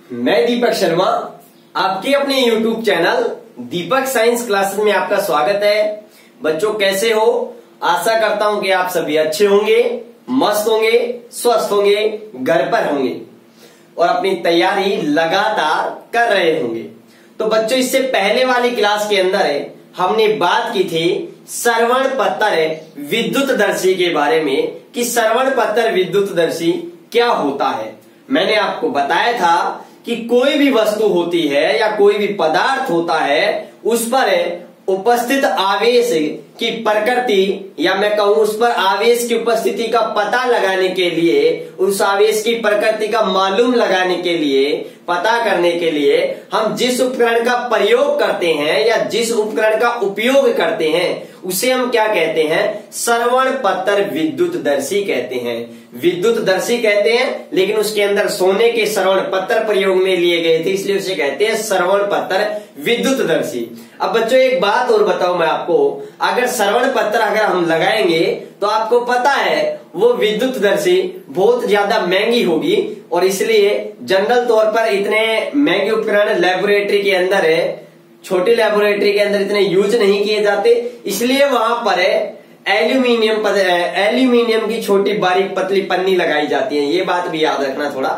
मैं दीपक शर्मा, आपके अपने YouTube चैनल दीपक साइंस क्लासेस में आपका स्वागत है। बच्चों कैसे हो? आशा करता हूं कि आप सभी अच्छे होंगे, मस्त होंगे, स्वस्थ होंगे, घर पर होंगे और अपनी तैयारी लगातार कर रहे होंगे। तो बच्चों इससे पहले वाली क्लास के अंदर हमने बात की थी श्रवण पत्तर विद्युतदर्शी के बारे में कि श्रवण पत्तर विद्युतदर्शी क्या होता है। मैंने आपको बताया था कि कोई भी वस्तु होती है या कोई भी पदार्थ होता है उस पर उपस्थित आवेश की प्रकृति या मैं कहूं उस पर आवेश की उपस्थिति का पता लगाने के लिए, उस आवेश की प्रकृति का मालूम लगाने के लिए, पता करने के लिए हम जिस उपकरण का प्रयोग करते हैं या जिस उपकरण का उपयोग करते हैं उसे हम क्या कहते हैं? श्रवण पत्तर विद्युतदर्शी कहते हैं। विद्युतदर्शी कहते हैं लेकिन उसके अंदर सोने के श्रवण पत्तर प्रयोग में लिए गए थे, इसलिए उसे कहते हैं श्रवण पत्तर विद्युतदर्शी। अब बच्चों एक बात और बताऊं मैं आपको, अगर श्रवण पत्तर अगर हम लगाएंगे तो आपको पता है वो विद्युतदर्शी बहुत ज्यादा महंगी होगी और इसलिए जनरल तौर पर इतने महंगे उपकरण लेबोरेटरी के अंदर छोटी लेबोरेटरी के अंदर इतने यूज नहीं किए जाते, इसलिए वहां पर एल्यूमिनियम की छोटी बारीक पतली पन्नी लगाई जाती है। ये बात भी याद रखना थोड़ा।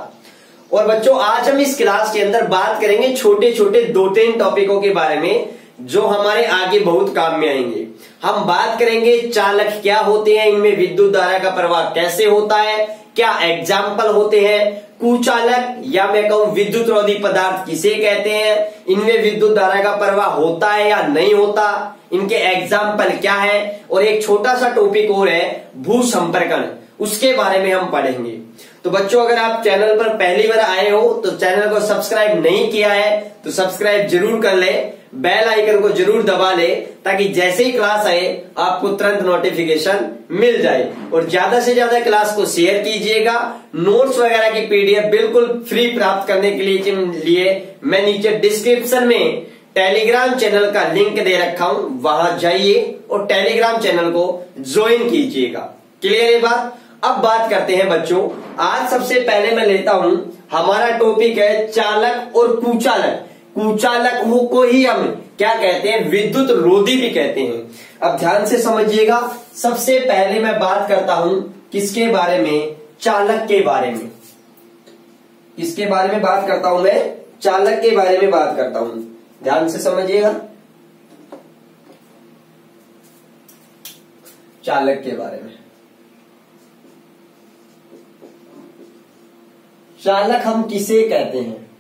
और बच्चों आज हम इस क्लास के अंदर बात करेंगे छोटे छोटे 2-3 टॉपिकों के बारे में जो हमारे आगे बहुत काम में आएंगे। हम बात करेंगे चालक क्या होते हैं, इनमें विद्युत धारा का प्रवाह कैसे होता है, क्या एग्जाम्पल होते हैं, कुचालक या मैं कहूं विद्युत रोधी पदार्थ किसे कहते हैं, इनमें विद्युत धारा का प्रवाह होता है या नहीं होता, इनके एग्जाम्पल क्या है, और एक छोटा सा टॉपिक और है भू संपर्कन, उसके बारे में हम पढ़ेंगे। तो बच्चों अगर आप चैनल पर पहली बार आए हो तो चैनल को सब्सक्राइब नहीं किया है तो सब्सक्राइब जरूर कर ले, बेल आइकन को जरूर दबा ले ताकि जैसे ही क्लास आए आपको तुरंत नोटिफिकेशन मिल जाए। और ज्यादा से ज्यादा क्लास को शेयर कीजिएगा। नोट्स वगैरह की पीडीएफ बिल्कुल फ्री प्राप्त करने के लिए मैं नीचे डिस्क्रिप्शन में टेलीग्राम चैनल का लिंक दे रखा हूं, वहां जाइए और टेलीग्राम चैनल को ज्वाइन कीजिएगा। क्लियर है बात? अब बात करते हैं बच्चों। आज सबसे पहले मैं लेता हूं, हमारा टॉपिक है चालक और कुचालक। कुचालक को ही हम क्या कहते हैं? विद्युत रोधी भी कहते हैं। अब ध्यान से समझिएगा। सबसे पहले मैं बात करता हूं किसके बारे में? चालक के बारे में। किसके बारे में बात करता हूं मैं? चालक के बारे में बात करता हूं। ध्यान से समझिएगा। चालक के बारे में। चालक हम किसे कहते हैं?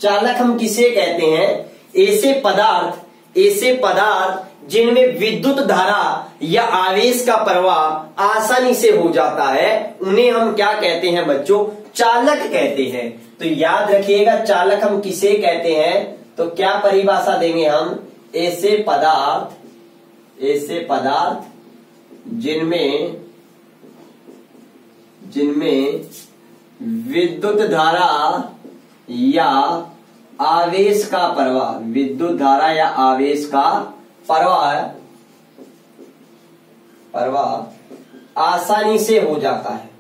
चालक हम किसे कहते हैं? ऐसे पदार्थ जिनमें विद्युत धारा या आवेश का प्रवाह आसानी से हो जाता है उन्हें हम क्या कहते हैं बच्चों? चालक कहते हैं। तो याद रखिएगा चालक हम किसे कहते हैं तो क्या परिभाषा देंगे हम? ऐसे पदार्थ जिनमें विद्युत धारा या आवेश का प्रवाह, विद्युत धारा या आवेश का प्रवाह आसानी से हो जाता है,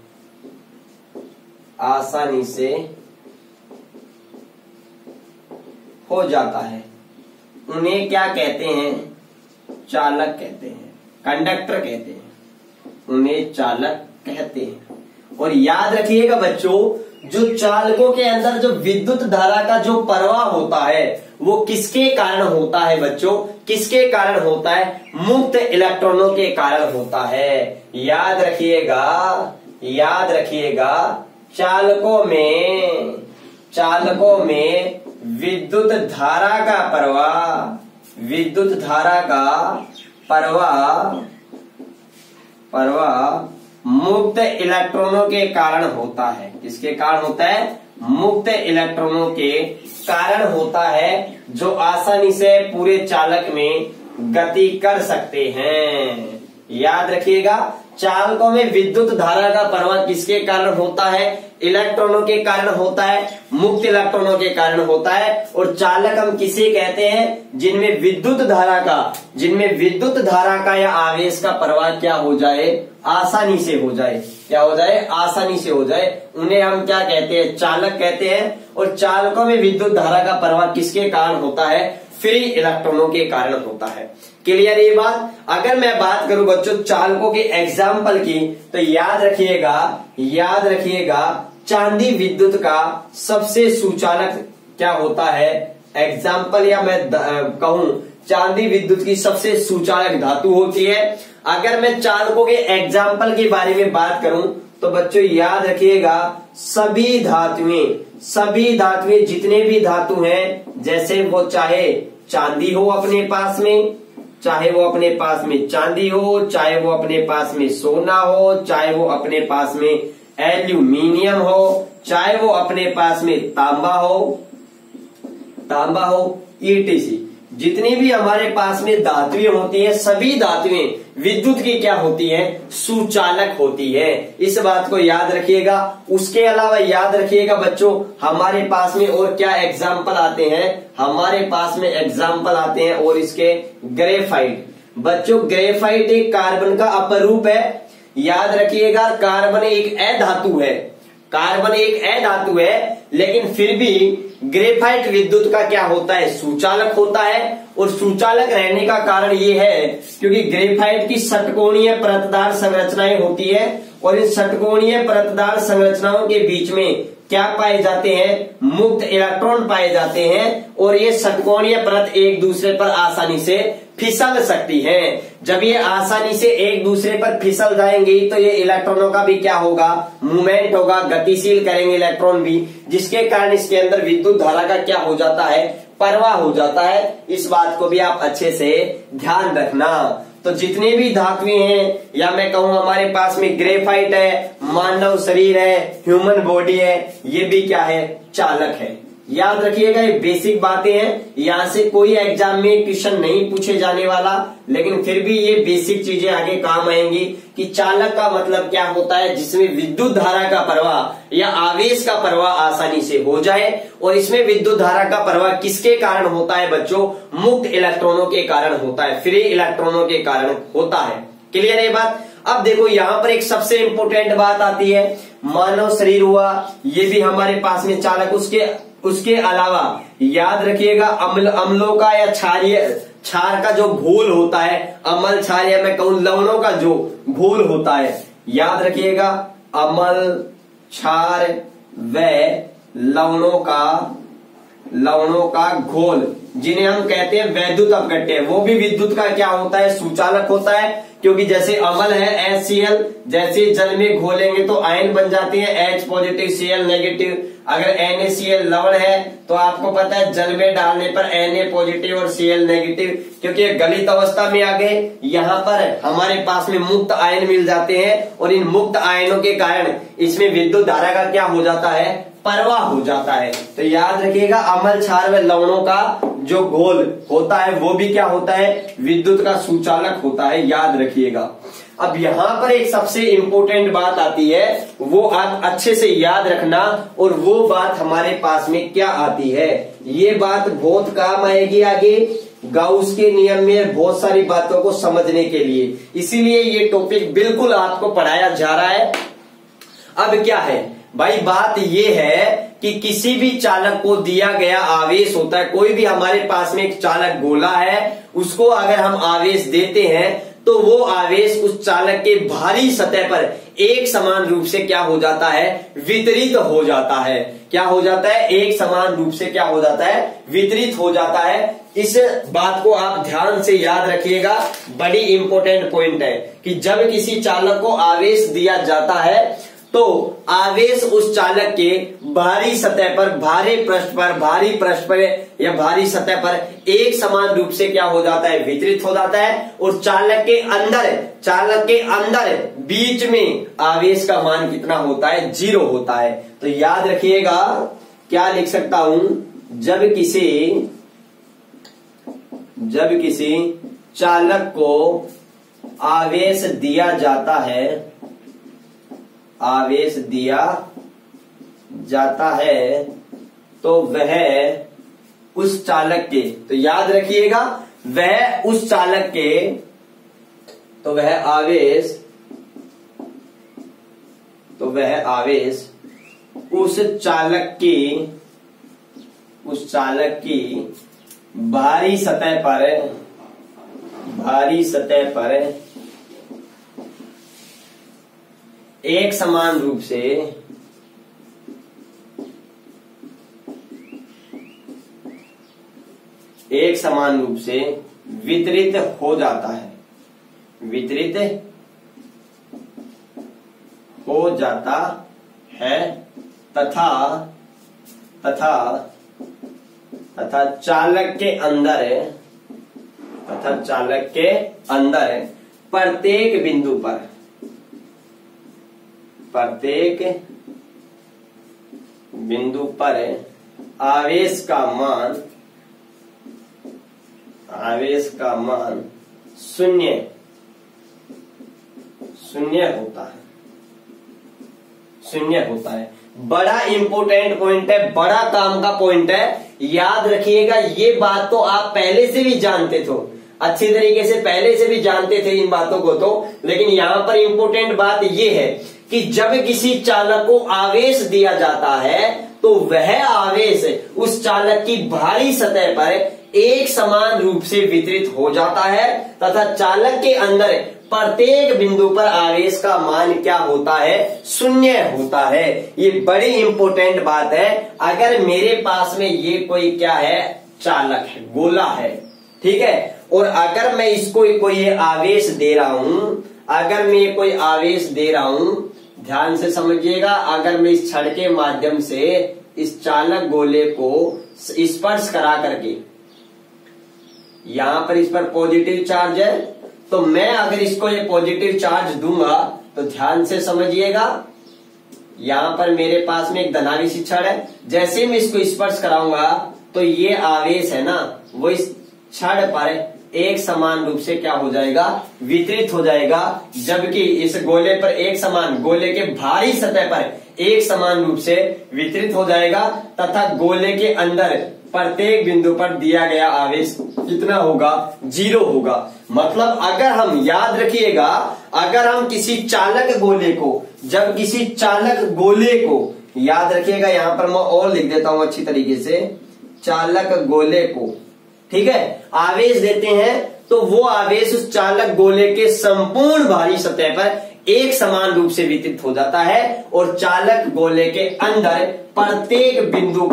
आसानी से हो जाता है, उन्हें क्या कहते हैं? चालक कहते हैं, कंडक्टर कहते हैं, उन्हें चालक कहते हैं। और याद रखिएगा बच्चों, जो चालकों के अंदर जो विद्युत धारा का जो प्रवाह होता है वो किसके कारण होता है बच्चों? किसके कारण होता है? मुक्त इलेक्ट्रॉनों के कारण होता है। याद रखिएगा चालकों में विद्युत धारा का प्रवाह मुक्त इलेक्ट्रॉनों के कारण होता है। किसके कारण होता है? मुक्त इलेक्ट्रॉनों के कारण होता है, जो आसानी से पूरे चालक में गति कर सकते हैं। याद रखिएगा चालकों में विद्युत धारा का प्रवाह किसके कारण होता है? इलेक्ट्रॉनों के कारण होता है, मुक्त इलेक्ट्रॉनों के कारण होता है। और चालक हम किसे कहते हैं? जिनमें विद्युत धारा का या आवेश का प्रवाह क्या हो जाए? आसानी से हो जाए। क्या हो जाए? आसानी से हो जाए। उन्हें हम क्या कहते हैं? चालक कहते हैं। और चालकों में विद्युत धारा का प्रवाह किसके कारण होता है? फ्री इलेक्ट्रॉनों के कारण होता है। क्लियर ये बात? अगर मैं बात करूं बच्चों चालकों के एग्जाम्पल की, तो याद रखिएगा चांदी विद्युत का सबसे सुचालक क्या होता है? एग्जाम्पल, या मैं कहूं चांदी विद्युत की सबसे सुचालक धातु होती है। अगर मैं चालकों के एग्जाम्पल के बारे में बात करूं तो बच्चों याद रखिएगा सभी धातुएं जितने भी धातु हैं, जैसे वो चाहे चांदी हो अपने पास में, चाहे वो अपने पास में चांदी हो, चाहे वो अपने पास में सोना हो, चाहे वो अपने पास में एल्यूमिनियम हो, चाहे वो अपने पास में तांबा हो, ईटीसी, जितनी भी हमारे पास में धातुएं होती हैं, सभी धातुएं विद्युत की क्या होती है? सुचालक होती है। इस बात को याद रखिएगा। उसके अलावा याद रखिएगा बच्चों हमारे पास में और क्या एग्जाम्पल आते हैं? हमारे पास में एग्जाम्पल आते हैं और इसके ग्रेफाइट। बच्चों ग्रेफाइट एक कार्बन का अपरूप है। याद रखिएगा कार्बन एक अधातु है, लेकिन फिर भी ग्रेफाइट विद्युत का क्या होता है? सुचालक होता है। और सुचालक रहने का कारण ये है क्योंकि ग्रेफाइट की षटकोणीय परतदार संरचनाएं होती है और इन षटकोणीय परतदार संरचनाओं के बीच में क्या पाए जाते हैं? मुक्त इलेक्ट्रॉन पाए जाते हैं। और ये षटकोणीय परत एक दूसरे पर आसानी से फिसल सकती है। जब ये आसानी से एक दूसरे पर फिसल जाएंगी तो ये इलेक्ट्रॉनों का भी क्या होगा? मूवमेंट होगा, गतिशील करेंगे इलेक्ट्रॉन भी, जिसके कारण इसके अंदर विद्युत धारा का क्या हो जाता है? प्रवाह हो जाता है। इस बात को भी आप अच्छे से ध्यान रखना। तो जितने भी धातुएं हैं, या मैं कहूं हमारे पास में ग्रेफाइट है, मानव शरीर है, ह्यूमन बॉडी है, ये भी क्या है? चालक है। याद रखिएगा ये बेसिक बातें हैं। यहां से कोई एग्जाम में क्वेश्चन नहीं पूछे जाने वाला, लेकिन फिर भी ये बेसिक चीजें आगे काम आएंगी कि चालक का मतलब क्या होता है? जिसमें विद्युत धारा का प्रवाह या आवेश का प्रवाह आसानी से हो जाए। और इसमें विद्युत धारा का प्रवाह किसके कारण होता है बच्चों? मुक्त इलेक्ट्रॉनों के कारण होता है, फ्री इलेक्ट्रॉनों के कारण होता है। क्लियर है बात? अब देखो यहाँ पर एक सबसे इंपोर्टेंट बात आती है, मानव शरीर हुआ, ये भी हमारे पास में चालक। उसके अलावा याद रखिएगा अम्लों का या क्षार का जो घोल होता है, अम्ल क्षार या मैं कहूं लवणों का जो घोल होता है, याद रखिएगा अम्ल क्षार व लवणों का घोल, जिन्हें हम कहते हैं वैद्युत अपघट्य, वो भी विद्युत का क्या होता है? सुचालक होता है। क्योंकि जैसे अम्ल है HCl, जैसे जल में घोलेंगे तो आयन बन जाते हैं H पॉजिटिव Cl नेगेटिव। अगर NaCl लवण है तो आपको पता है जल में डालने पर Na पॉजिटिव और Cl नेगेटिव, क्योंकि गलित अवस्था में आ गए। यहाँ पर हमारे पास में मुक्त आयन मिल जाते हैं और इन मुक्त आयनों के कारण इसमें विद्युत धारा का क्या हो जाता है? प्रवाह हो जाता है। तो याद रखिएगा अम्ल क्षार व लवणों का जो घोल होता है वो भी क्या होता है? विद्युत का सुचालक होता है। याद रखिएगा। अब यहाँ पर एक सबसे इंपॉर्टेंट बात आती है, वो आप अच्छे से याद रखना। और वो बात हमारे पास में क्या आती है? ये बात बहुत काम आएगी आगे गाउस के नियम में बहुत सारी बातों को समझने के लिए, इसीलिए ये टॉपिक बिल्कुल आपको पढ़ाया जा रहा है। अब क्या है भाई, बात ये है कि किसी भी चालक को दिया गया आवेश होता है, कोई भी हमारे पास में एक चालक गोला है, उसको अगर हम आवेश देते हैं तो वो आवेश उस चालक के बाहरी सतह पर एक समान रूप से क्या हो जाता है? वितरित हो जाता है। क्या हो जाता है? एक समान रूप से क्या हो जाता है? वितरित हो जाता है। इस बात को आप ध्यान से याद रखिएगा, बड़ी इंपॉर्टेंट पॉइंट है कि जब किसी चालक को आवेश दिया जाता है तो आवेश उस चालक के बाहरी सतह पर, भारी पृष्ठ पर या भारी सतह पर एक समान रूप से क्या हो जाता है? वितरित हो जाता है। और चालक के अंदर बीच में आवेश का मान कितना होता है? 0 होता है। तो याद रखिएगा, क्या लिख सकता हूं? जब किसी चालक को आवेश दिया जाता है, आवेश दिया जाता है तो वह उस चालक के, तो याद रखिएगा वह उस चालक के, तो वह आवेश, तो वह आवेश उस चालक की भारी सतह पर एक समान रूप से वितरित हो जाता है, वितरित हो जाता है तथा चालक के अंदर प्रत्येक बिंदु पर आवेश का मान शून्य होता है। बड़ा इंपोर्टेंट पॉइंट है, बड़ा काम का पॉइंट है, याद रखिएगा। ये बात तो आप पहले से भी जानते थे, अच्छी तरीके से पहले से भी जानते थे इन बातों को तो, लेकिन यहां पर इंपोर्टेंट बात ये है कि जब किसी चालक को आवेश दिया जाता है तो वह आवेश उस चालक की भारी सतह पर एक समान रूप से वितरित हो जाता है तथा चालक के अंदर प्रत्येक बिंदु पर आवेश का मान क्या होता है, शून्य होता है। ये बड़ी इंपॉर्टेंट बात है। अगर मेरे पास में ये कोई क्या है, चालक है, गोला है, ठीक है, और अगर मैं इसको कोई आवेश दे रहा हूं, अगर मैं कोई आवेश दे रहा हूं, ध्यान से समझिएगा, अगर मैं इस छड़ के माध्यम से इस चालक गोले को स्पर्श करा करके, यहां पर इस पर पॉजिटिव चार्ज है, तो मैं अगर इसको ये पॉजिटिव चार्ज दूंगा तो ध्यान से समझिएगा, यहां पर मेरे पास में एक धनावेशी छड़ है, जैसे मैं इसको स्पर्श कराऊंगा तो ये आवेश है ना, वो इस छड़ पर एक समान रूप से क्या हो जाएगा, वितरित हो जाएगा। जबकि इस गोले पर एक समान, गोले के भारी सतह पर एक समान रूप से वितरित हो जाएगा तथा गोले के अंदर प्रत्येक बिंदु पर दिया गया आवेश कितना होगा, 0 होगा। मतलब अगर हम, याद रखिएगा, अगर हम किसी चालक गोले को, जब किसी चालक गोले को, याद रखिएगा, यहां पर मैं और लिख देता हूं अच्छी तरीके से, चालक गोले को, ठीक है, आवेश देते हैं तो वो आवेश उस चालक गोले के संपूर्ण भारी सतह पर एक समान रूप से वितरित हो जाता है और चालक गोले के अंदर प्रत्येक बिंदु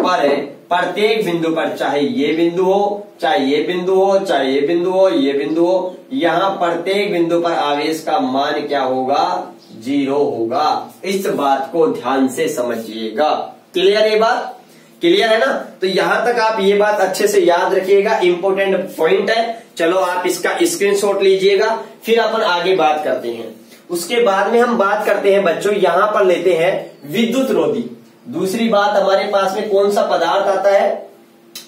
पर चाहे ये बिंदु हो, चाहे ये बिंदु हो, चाहे ये बिंदु हो, ये बिंदु हो, यहां प्रत्येक बिंदु पर आवेश का मान क्या होगा, 0 होगा। इस बात को ध्यान से समझिएगा। क्लियर है बात, क्लियर है ना? तो यहां तक आप ये बात अच्छे से याद रखिएगा, इंपोर्टेंट पॉइंट है। चलो आप इसका स्क्रीनशॉट लीजिएगा, फिर अपन आगे बात करते हैं। उसके बाद में हम बात करते हैं बच्चों, यहां पर लेते हैं विद्युत रोधी। दूसरी बात हमारे पास में कौन सा पदार्थ आता है,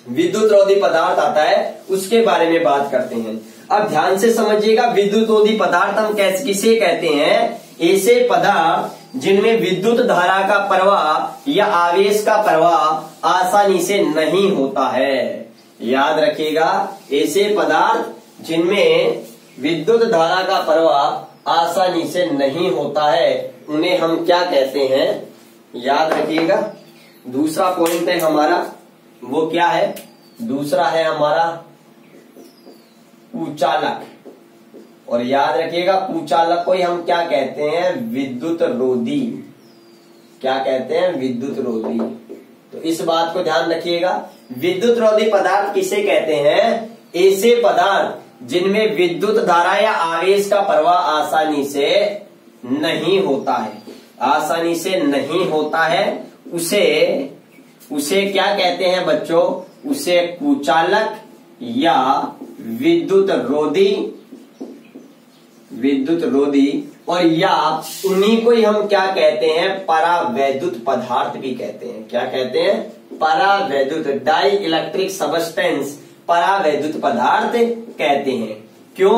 विद्युत रोधी पदार्थ आता है, उसके बारे में बात करते हैं। अब ध्यान से समझिएगा, विद्युत रोधी पदार्थ हम किसे कहते हैं, ऐसे पदार्थ जिनमें विद्युत धारा का प्रवाह या आवेश का प्रवाह आसानी से नहीं होता है। याद रखिएगा, ऐसे पदार्थ जिनमें विद्युत धारा का प्रवाह आसानी से नहीं होता है, उन्हें हम क्या कहते हैं, याद रखिएगा। दूसरा पॉइंट है हमारा, वो क्या है, दूसरा है हमारा कुचालक। और याद रखिएगा, कुचालक को हम क्या कहते हैं, विद्युत रोधी। क्या कहते हैं, विद्युत रोधी। तो इस बात को ध्यान रखिएगा, विद्युत रोधी पदार्थ किसे कहते हैं, ऐसे पदार्थ जिनमें विद्युत धारा या आवेश का प्रवाह आसानी से नहीं होता है, आसानी से नहीं होता है, उसे क्या कहते हैं बच्चों, उसे कुचालक या विद्युत रोधी, और या उन्हीं को ही हम क्या कहते हैं, परावैद्युत पदार्थ भी कहते हैं। क्या कहते हैं, परावैद्युत, डाई इलेक्ट्रिक सबस्टेंस, परावैद्युत पदार्थ कहते हैं। क्यों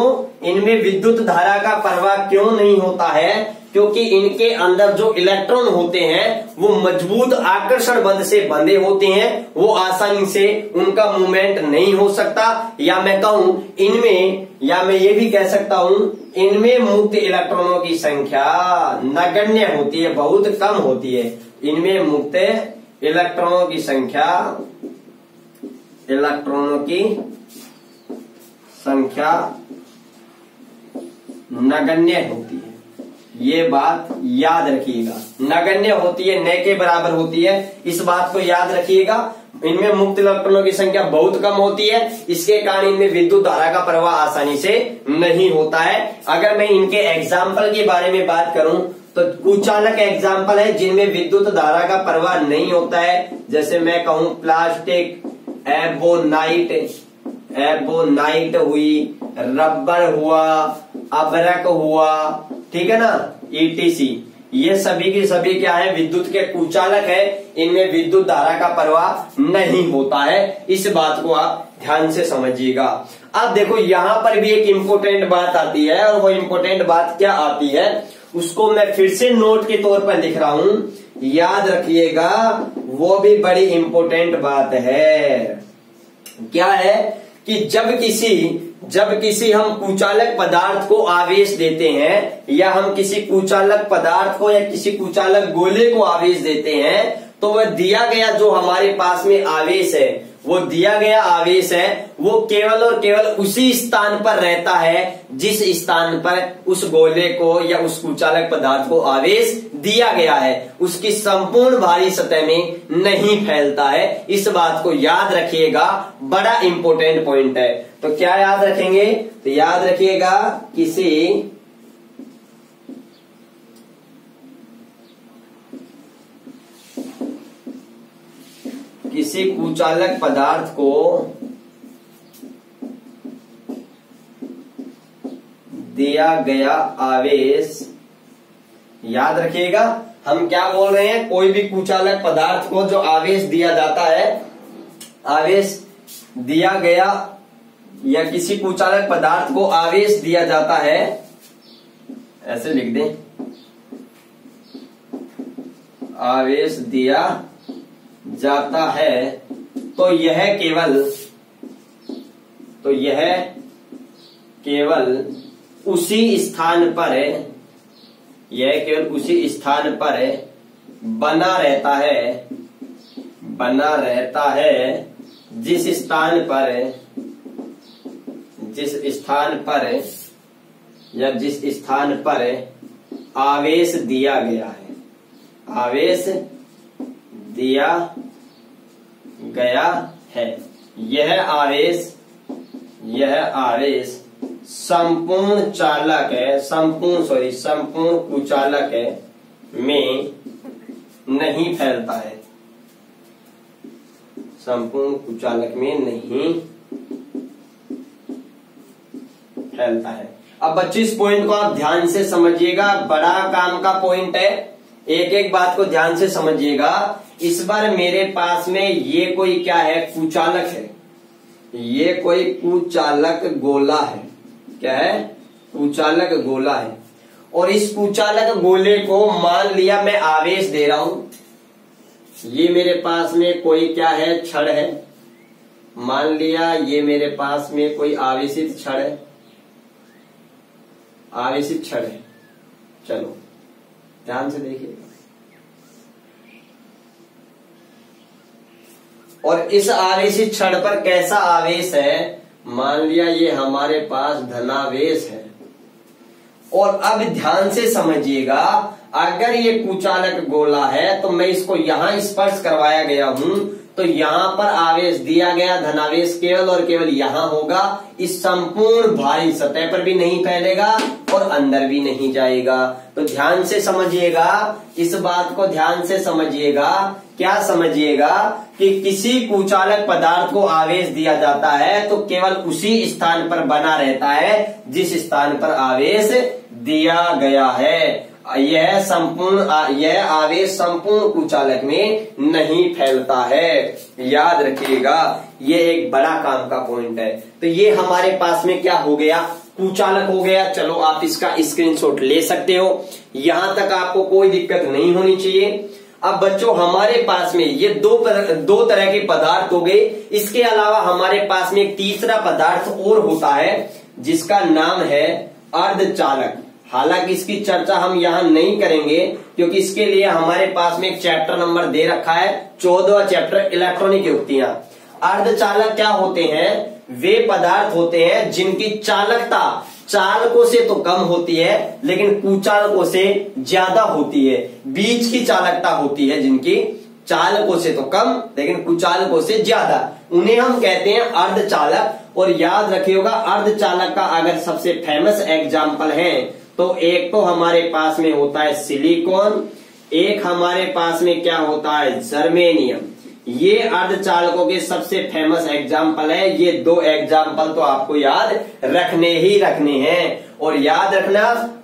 इनमें विद्युत धारा का प्रवाह क्यों नहीं होता है? क्योंकि इनके अंदर जो इलेक्ट्रॉन होते हैं वो मजबूत आकर्षण बंध से बंधे होते हैं, वो आसानी से उनका मूवमेंट नहीं हो सकता। या मैं कहूं इनमें, या मैं ये भी कह सकता हूं इनमें मुक्त इलेक्ट्रॉनों की संख्या नगण्य होती है, बहुत कम होती है। इनमें मुक्त इलेक्ट्रॉनों की संख्या, इलेक्ट्रॉनों की संख्या नगण्य होती है। ये बात याद रखिएगा, नगण्य होती है, न के बराबर होती है, इस बात को याद रखिएगा। इनमें मुक्त इलेक्ट्रॉनों की संख्या बहुत कम होती है, इसके कारण इनमें विद्युत धारा का प्रवाह आसानी से नहीं होता है। अगर मैं इनके एग्जाम्पल के बारे में बात करूं तो कुचालक एग्जाम्पल है जिनमें विद्युत धारा का प्रवाह नहीं होता है। जैसे मैं कहूं प्लास्टिक, एबोनाइट हुई, रबर हुआ, अबरक हुआ, ठीक है ना, ETC, ये सभी की सभी क्या है, विद्युत के कुचालक है। इनमें विद्युत धारा का प्रवाह नहीं होता है, इस बात को आप ध्यान से समझिएगा। अब देखो यहां पर भी एक इम्पोर्टेंट बात आती है, और वो इम्पोर्टेंट बात क्या आती है उसको मैं फिर से नोट के तौर पर लिख रहा हूं, याद रखिएगा। वो भी बड़ी इम्पोर्टेंट बात है। क्या है कि जब किसी हम कुचालक पदार्थ को आवेश देते हैं, या हम किसी कुचालक पदार्थ को या किसी कुचालक गोले को आवेश देते हैं, तो वह दिया गया जो हमारे पास में आवेश है, वो दिया गया आवेश है, वो केवल और केवल उसी स्थान पर रहता है जिस स्थान पर उस गोले को या उस कुचालक पदार्थ को आवेश दिया गया है। उसकी संपूर्ण बाहरी सतह में नहीं फैलता है, इस बात को याद रखिएगा, बड़ा इंपॉर्टेंट पॉइंट है। तो क्या याद रखेंगे? तो याद रखिएगा किसी कुचालक पदार्थ को दिया गया आवेश, याद रखिएगा हम क्या बोल रहे हैं, कोई भी कुचालक पदार्थ को जो आवेश दिया जाता है, आवेश दिया गया या किसी कुचालक पदार्थ को आवेश दिया जाता है, ऐसे लिख दें, आवेश दिया जाता है, तो यह केवल उसी स्थान पर, यह केवल उसी स्थान पर बना रहता है जिस स्थान पर आवेश दिया गया है, आवेश दिया गया है। यह आवेश संपूर्ण कुचालक में नहीं फैलता है, संपूर्ण कुचालक में नहीं फैलता है। अब बच्चों इस पॉइंट को आप ध्यान से समझिएगा, बड़ा काम का पॉइंट है, एक एक बात को ध्यान से समझिएगा। इस बार मेरे पास में ये कोई क्या है, कुचालक है, ये कोई कुचालक गोला है, क्या है, कुचालक गोला है। और इस कुचालक गोले को मान लिया मैं आवेश दे रहा हूं, ये मेरे पास में कोई क्या है, छड़ है, मान लिया ये मेरे पास में कोई आवेशित छड़ है, आवेशित छड़ है। चलो ध्यान से देखिएगा, और इस आवेशित छड़ पर कैसा आवेश है, मान लिया ये हमारे पास धनावेश है। और अब ध्यान से समझिएगा, अगर ये कुचालक गोला है तो मैं इसको यहां स्पर्श करवाया गया हूं, तो यहां पर आवेश दिया गया धनावेश केवल और केवल यहां होगा, इस संपूर्ण बाहरी सतह पर भी नहीं फैलेगा और अंदर भी नहीं जाएगा। तो ध्यान से समझिएगा, इस बात को ध्यान से समझिएगा। क्या समझिएगा कि किसी कुचालक पदार्थ को आवेश दिया जाता है तो केवल उसी स्थान पर बना रहता है जिस स्थान पर आवेश दिया गया है। यह आवेश संपूर्ण कुचालक में नहीं फैलता है, याद रखिएगा, ये एक बड़ा काम का पॉइंट है। तो ये हमारे पास में क्या हो गया, कुचालक हो गया। चलो आप इसका स्क्रीनशॉट ले सकते हो, यहां तक आपको कोई दिक्कत नहीं होनी चाहिए। अब बच्चों हमारे पास में ये दो तरह के पदार्थ हो गए। इसके अलावा हमारे पास में एक तीसरा पदार्थ और होता है जिसका नाम है अर्धचालक। हालांकि इसकी चर्चा हम यहां नहीं करेंगे क्योंकि इसके लिए हमारे पास में एक चैप्टर नंबर दे रखा है, 14वां चैप्टर इलेक्ट्रॉनिक युक्तियां। अर्धचालक क्या होते हैं? वे पदार्थ होते हैं जिनकी चालकता चालकों से तो कम होती है लेकिन कुचालकों से ज्यादा होती है। बीच की चालकता होती है जिनकी चालकों से तो कम लेकिन कुचालकों से ज्यादा, उन्हें हम कहते हैं अर्धचालक। और याद रखिएगा अर्धचालक का अगर सबसे फेमस एग्जाम्पल है तो एक तो हमारे पास में होता है सिलिकॉन, एक हमारे पास में क्या होता है जर्मेनियम। ये अर्धचालकों के सबसे फेमस एग्जाम्पल है। ये दो एग्जाम्पल तो आपको याद रखने ही रखने हैं। और याद रखना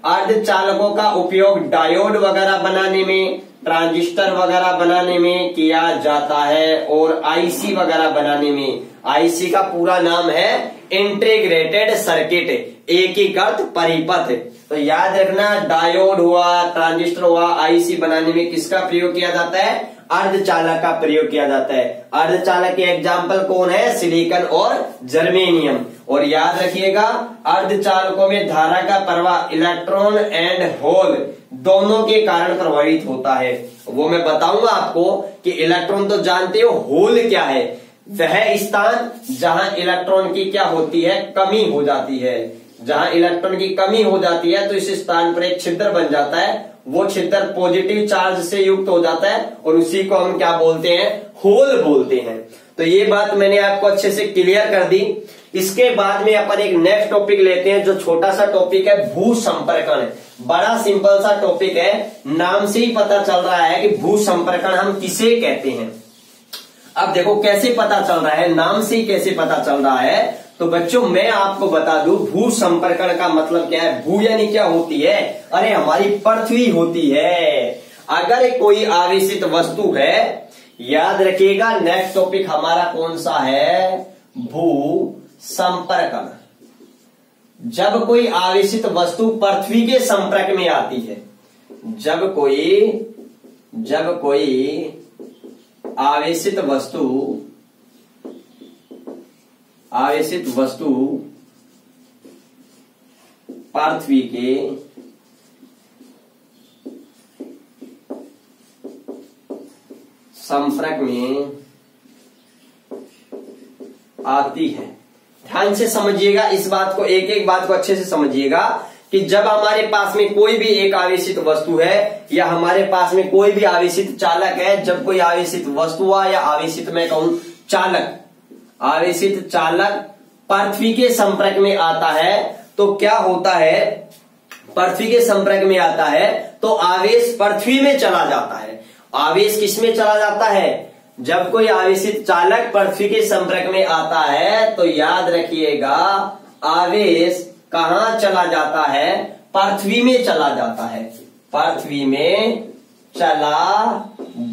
अर्धचालकों का उपयोग डायोड वगैरह बनाने में, ट्रांजिस्टर वगैरह बनाने में किया जाता है और आईसी वगैरह बनाने में। आईसी का पूरा नाम है इंटीग्रेटेड सर्किट, एकीकृत परिपथ। तो याद रखना डायोड हुआ, ट्रांजिस्टर हुआ, आईसी बनाने में किसका प्रयोग किया जाता है? अर्धचालक का प्रयोग किया जाता है। अर्धचालक के एग्जाम्पल कौन है? सिलिकॉन और जर्मेनियम। और याद रखिएगा अर्धचालकों में धारा का प्रवाह इलेक्ट्रॉन एंड होल दोनों के कारण प्रभावित होता है। वो मैं बताऊंगा आपको कि इलेक्ट्रॉन तो जानते हो, होल क्या है? वह स्थान जहां इलेक्ट्रॉन की क्या होती है? कमी हो जाती है। जहां इलेक्ट्रॉन की कमी हो जाती है तो इस स्थान पर एक छिद्र बन जाता है, वो छिद्र पॉजिटिव चार्ज से युक्त हो जाता है और उसी को हम क्या बोलते हैं? होल बोलते हैं। तो ये बात मैंने आपको अच्छे से क्लियर कर दी। इसके बाद में अपन एक नेक्स्ट टॉपिक लेते हैं जो छोटा सा टॉपिक है भू संपर्कण। बड़ा सिंपल सा टॉपिक है, नाम से ही पता चल रहा है कि भू संपर्कण हम किसे कहते हैं। अब देखो कैसे पता चल रहा है, नाम से ही कैसे पता चल रहा है। तो बच्चों मैं आपको बता दूं भू संपर्कण का मतलब क्या है। भू यानी क्या होती है? अरे हमारी पृथ्वी होती है। अगर कोई आवेशित वस्तु है, याद रखिएगा नेक्स्ट टॉपिक हमारा कौन सा है? भू संपर्कण। जब कोई आवेशित वस्तु पृथ्वी के संपर्क में आती है, जब कोई आवेशित वस्तु पृथ्वी के संपर्क में आती है। ध्यान से समझिएगा इस बात को, एक एक बात को अच्छे से समझिएगा कि जब हमारे पास में कोई भी एक आवेशित वस्तु है या हमारे पास में कोई भी आवेशित चालक है, जब कोई आवेशित वस्तु हुआ या आवेशित मैं कहूं चालक, आवेशित चालक पृथ्वी के संपर्क में आता है तो क्या होता है? पृथ्वी के संपर्क में आता है तो आवेश पृथ्वी में चला जाता है। आवेश किसमें चला जाता है? जब कोई आवेशित चालक पृथ्वी के संपर्क में आता है तो याद रखिएगा आवेश कहां चला जाता है? पृथ्वी में चला जाता है। पृथ्वी में चला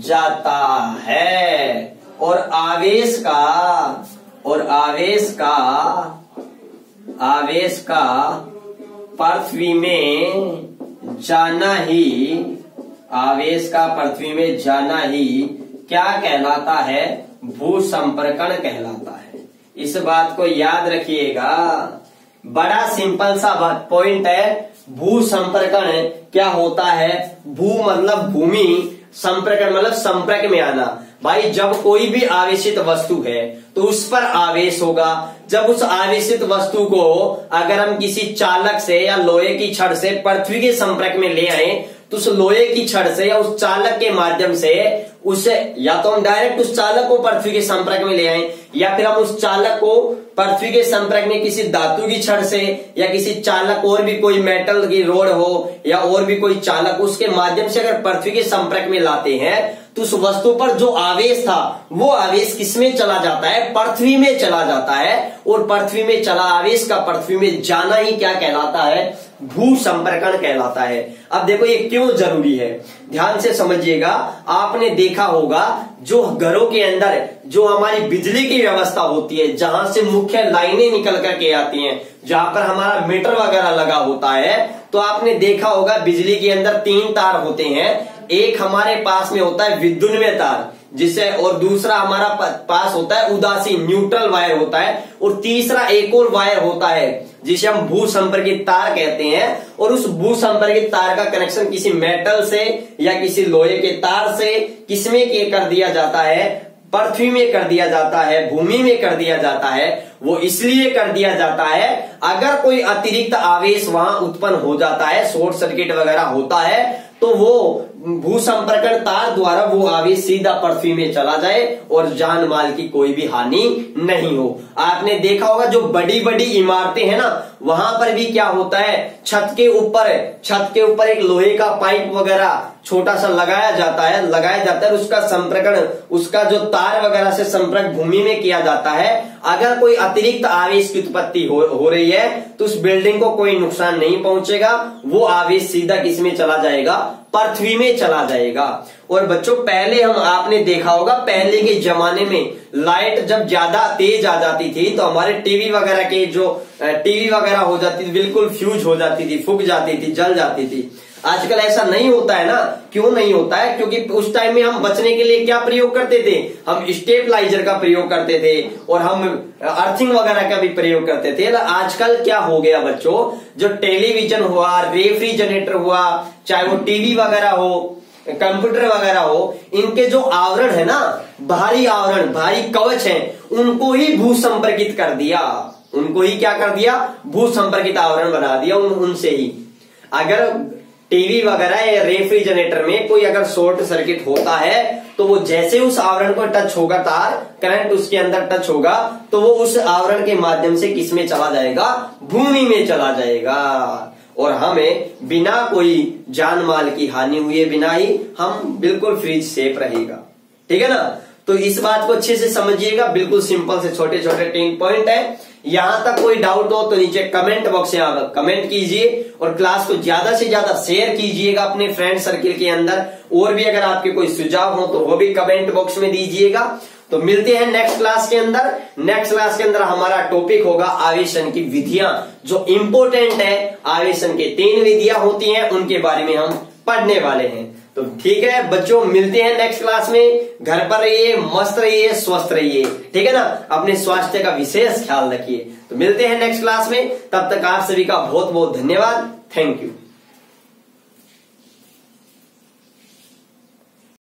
जाता है और आवेश का पृथ्वी में जाना ही क्या कहलाता है? भू संपर्कण कहलाता है। इस बात को याद रखिएगा, बड़ा सिंपल सा पॉइंट है। भू संपर्कण क्या होता है? भू मतलब भूमि, संपर्कण मतलब संपर्क में आना। भाई जब कोई भी आवेशित वस्तु है तो उस पर आवेश होगा। जब उस आवेशित वस्तु को अगर हम किसी चालक से या लोहे की छड़ से पृथ्वी के संपर्क में ले आए तो उस लोहे की छड़ से या उस चालक के माध्यम से उसे या तो हम डायरेक्ट उस चालक को पृथ्वी के संपर्क में ले आए या फिर हम उस चालक को पृथ्वी के संपर्क में किसी धातु की छड़ से या किसी चालक और भी कोई मेटल की रोड हो या और भी कोई चालक उसके माध्यम से अगर पृथ्वी के संपर्क में लाते हैं तो उस वस्तु पर जो आवेश था वो आवेश किसमें चला जाता है? पृथ्वी में चला जाता है। और पृथ्वी में चला आवेश का पृथ्वी में जाना ही क्या कहलाता है? भू संपर्कण कहलाता है। अब देखो ये क्यों जरूरी है, ध्यान से समझिएगा। आपने देखा देखा होगा जो घरों के अंदर जो हमारी बिजली की व्यवस्था होती है, जहां से मुख्य लाइनें निकल करके आती हैं, जहां पर हमारा मीटर वगैरह लगा होता है, तो आपने देखा होगा बिजली के अंदर 3 तार होते हैं। एक हमारे पास में होता है विद्युन्मय तार, जिसे, और दूसरा हमारा पास होता है उदासीन न्यूट्रल वायर होता है, और तीसरा एक और वायर होता है जिसे हम भू संपर्कित तार कहते हैं। और उस भू संपर्कित तार का कनेक्शन किसी मेटल से या किसी लोहे के तार से किसमें कर दिया जाता है, पृथ्वी में कर दिया जाता है, भूमि में कर दिया जाता है। वो इसलिए कर दिया जाता है अगर कोई अतिरिक्त आवेश वहां उत्पन्न हो जाता है, शॉर्ट सर्किट वगैरह होता है, तो वो भू संपर्कण तार द्वारा वो आवेश सीधा पृथ्वी में चला जाए और जान माल की कोई भी हानि नहीं हो। आपने देखा होगा जो बड़ी बड़ी इमारतें हैं ना, वहां पर भी क्या होता है, छत के ऊपर एक लोहे का पाइप वगैरह छोटा सा लगाया जाता है, उसका संपर्कण, उसका जो तार वगैरह से संपर्क भूमि में किया जाता है। अगर कोई अतिरिक्त आवेश की उत्पत्ति हो रही है तो उस बिल्डिंग को कोई नुकसान नहीं पहुंचेगा, वो आवेश सीधा किसमें चला जाएगा, पृथ्वी में चला जाएगा। और बच्चों पहले आपने देखा होगा, पहले के जमाने में लाइट जब ज्यादा तेज आ जाती थी तो हमारे टीवी वगैरह हो जाती थी, बिल्कुल फ्यूज हो जाती थी, फूक जाती थी, जल जाती थी। आजकल ऐसा नहीं होता है ना। क्यों नहीं होता है? क्योंकि उस टाइम में हम बचने के लिए क्या प्रयोग करते थे, हम स्टेबलाइजर का प्रयोग करते थे और हम अर्थिंग वगैरह का भी प्रयोग करते थे। आजकल क्या हो गया बच्चों, जो टेलीविजन हुआ, रेफ्रिजरेटर हुआ, चाहे वो टीवी वगैरह हो, कंप्यूटर वगैरह हो, इनके जो आवरण है ना, भारी कवच है, उनको ही भू संपर्कित कर दिया, उनको ही क्या कर दिया, भू संपर्कित आवरण बना दिया उनसे ही। अगर टीवी वगैरह या रेफ्रिजरेटर में कोई अगर शॉर्ट सर्किट होता है तो वो जैसे उस आवरण को टच होगा, तार करंट उसके अंदर टच होगा, तो वो उस आवरण के माध्यम से किसमें चला जाएगा, भूमि में चला जाएगा। और हमें बिना कोई जान माल की हानि हुए बिना ही हम बिल्कुल फ्रिज सेफ रहेगा। ठीक है ना। तो इस बात को अच्छे से समझिएगा, बिल्कुल सिंपल से छोटे छोटे 3 पॉइंट है। यहां तक कोई डाउट हो तो नीचे कमेंट बॉक्स में आप कमेंट कीजिए और क्लास को ज्यादा से ज्यादा शेयर कीजिएगा अपने फ्रेंड सर्किल के अंदर। और भी अगर आपके कोई सुझाव हो तो वो भी कमेंट बॉक्स में दीजिएगा। तो मिलते हैं नेक्स्ट क्लास के अंदर। नेक्स्ट क्लास के अंदर हमारा टॉपिक होगा आवेशन की विधियां, जो इंपोर्टेंट है। आवेशन के 3 विधियां होती हैं, उनके बारे में हम पढ़ने वाले हैं। तो ठीक है बच्चों, मिलते हैं नेक्स्ट क्लास में। घर पर रहिए, मस्त रहिए, स्वस्थ रहिए। ठीक है ना। अपने स्वास्थ्य का विशेष ख्याल रखिए। तो मिलते हैं नेक्स्ट क्लास में। तब तक आप सभी का बहुत बहुत धन्यवाद। Thank you.